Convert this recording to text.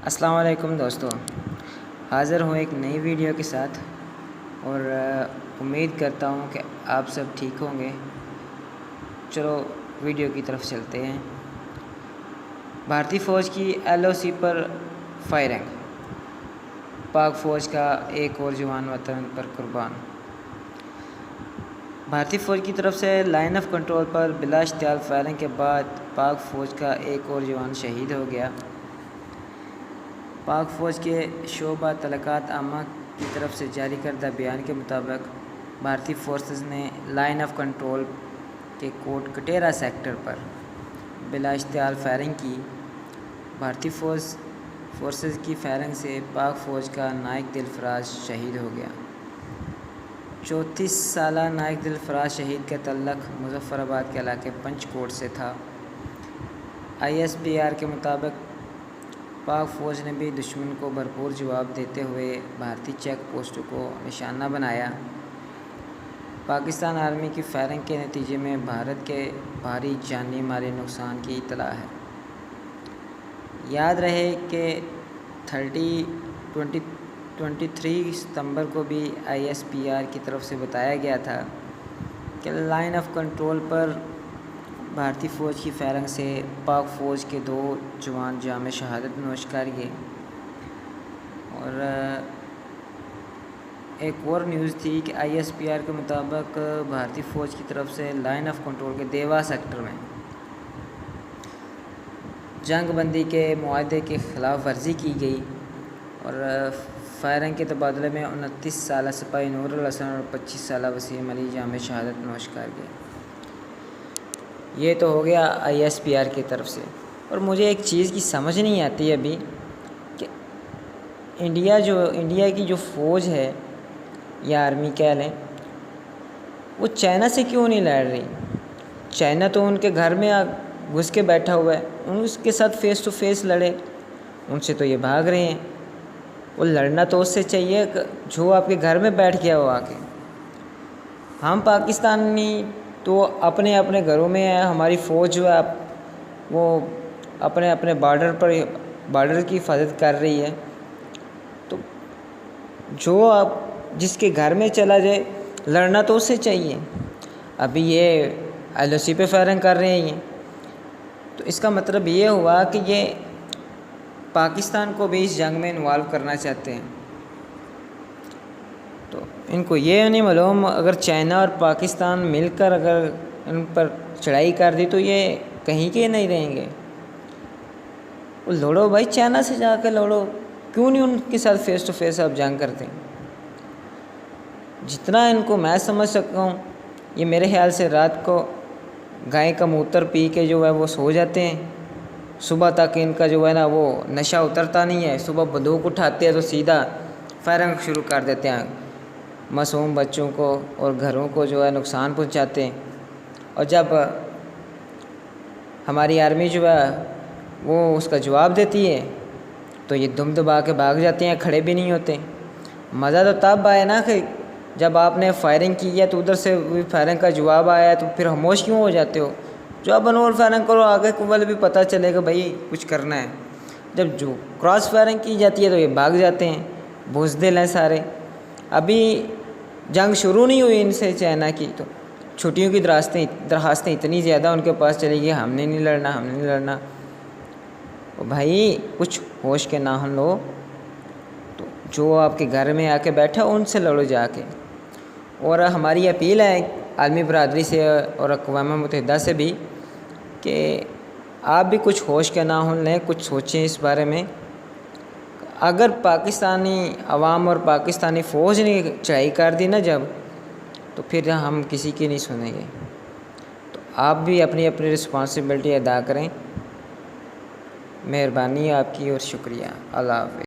السلام علیکم دوستو، حاضر ہوں ایک نئی ویڈیو کے ساتھ اور امید کرتا ہوں کہ آپ سب ٹھیک ہوں گے۔ چلو ویڈیو کی طرف چلتے ہیں۔ بھارتی فوج کی LOC پر فائرنگ، پاک فوج کا ایک اور جوان وطن پر قربان۔ بھارتی فوج کی طرف سے لائن آف کنٹرول پر بلا اشتعال فائرنگ کے بعد پاک فوج کا ایک اور جوان شہید ہو گیا۔ پاک فوج کے شعبہ تعلقات عامہ کی طرف سے جاری کردہ بیان کے مطابق بھارتی فورسز نے لائن آف کنٹرول کے کوٹ کٹیرا سیکٹر پر بلا اشتعال فائرنگ کی۔ بھارتی فورسز کی فائرنگ سے پاک فوج کا نائک دلفراز شہید ہو گیا۔ 34 سالہ نائک دلفراز شہید کا تعلق مظفر آباد کے علاقے پنچ کوٹ سے تھا۔ ISPR کے مطابق پاک فوج نے بھی دشمن کو بھرپور جواب دیتے ہوئے بھارتی چیک پوسٹوں کو نشانہ بنایا۔ پاکستان آرمی کی فائرنگ کے نتیجے میں بھارت کے بھاری جانی مالی نقصان کی اطلاع ہے۔ یاد رہے کہ 23 ستمبر کو بھی ISPR کی طرف سے بتایا گیا تھا کہ لائن آف کنٹرول پر بھارتی فوج کی فائرنگ سے پاک فوج کے 2 جوان جام شہادت نوش کر گئے۔ اور ایک اور نیوز تھی کہ ISPR کے مطابق بھارتی فوج کی طرف سے لائن آف کنٹرول کے دیوا سیکٹر میں جنگ بندی کے معاہدے کی خلاف ورزی کی گئی اور فائرنگ کے تبادلے میں 29 سالہ سپاہی نور الحسن اور 25 سالہ وسیم علی جام شہادت نوش کر گئے۔ یہ تو ہو گیا ISPR کی طرف سے۔ اور مجھے ایک چیز کی سمجھ نہیں آتی ابھی کہ انڈیا کی جو فوج ہے یا آرمی کہہ لیں، وہ چائنا سے کیوں نہیں لڑ رہی؟ چائنا تو ان کے گھر میں گھس کے بیٹھا ہوا ہے، ان اس کے ساتھ فیس ٹو فیس لڑے، ان سے تو یہ بھاگ رہے ہیں۔ وہ لڑنا تو اس سے چاہیے جو آپ کے گھر میں بیٹھ گیا ہو آ کے۔ ہم پاکستانی تو اپنے اپنے گھروں میں ہیں، ہماری فوج جو ہے وہ اپنے بارڈر کی حفاظت کر رہی ہے۔ تو جو آپ جس کے گھر میں چلا جائے لڑنا تو اس سے چاہیے۔ ابھی یہ LOC پہ فائرنگ کر رہے ہیں تو اس کا مطلب یہ ہوا کہ یہ پاکستان کو بھی اس جنگ میں انوالو کرنا چاہتے ہیں۔ تو ان کو یہ نہیں معلوم اگر چائنا اور پاکستان مل کر اگر ان پر چڑھائی کر دی تو یہ کہیں کے نہیں رہیں گے۔ وہ لڑو بھائی، چائنا سے جا کے لڑو، کیوں نہیں ان کے ساتھ فیس ٹو فیس آپ جنگ کرتے ہیں؟ جتنا ان کو میں سمجھ سکتا ہوں، یہ میرے خیال سے رات کو گائے کا موتر پی کے جو ہے وہ سو جاتے ہیں، صبح تک ان کا جو ہے نا وہ نشہ اترتا نہیں ہے۔ صبح بندوق اٹھاتے ہیں تو سیدھا فائرنگ شروع کر دیتے ہیں، معصوم بچوں کو اور گھروں کو جو ہے نقصان پہنچاتے ہیں۔ اور جب ہماری آرمی جو ہے وہ اس کا جواب دیتی ہے تو یہ دم دبا کے بھاگ جاتے ہیں، کھڑے بھی نہیں ہوتے۔ مزہ تو تب آئے نا کہ جب آپ نے فائرنگ کی ہے تو ادھر سے فائرنگ کا جواب آیا ہے تو پھر خاموش کیوں ہو جاتے ہو؟ جو اب انور فائرنگ کرو، آگے کو بھی پتہ چلے گا بھائی کچھ کرنا ہے۔ جب جو کراس فائرنگ کی جاتی ہے تو یہ بھاگ جاتے ہیں، بزدل ہیں سارے۔ ابھی جنگ شروع نہیں ہوئی ان سے چائنا کی تو چھٹیوں کی درخواستیں اتنی زیادہ ان کے پاس چلی گئی، ہم نے نہیں لڑنا۔ بھائی کچھ ہوش کے ناخن لو، تو جو آپ کے گھر میں آ کے بیٹھا ان سے لڑو جا کے۔ اور ہماری اپیل ہے عالمی برادری سے اور اقوام متحدہ سے بھی کہ آپ بھی کچھ ہوش کے ناخن لیں، کچھ سوچیں اس بارے میں۔ اگر پاکستانی عوام اور پاکستانی فوج نے چڑھائی کر دی نا جب، تو پھر ہم کسی کی نہیں سنیں گے۔ تو آپ بھی اپنی رسپانسبلٹی ادا کریں۔ مہربانی آپ کی اور شکریہ۔ اللہ حافظ۔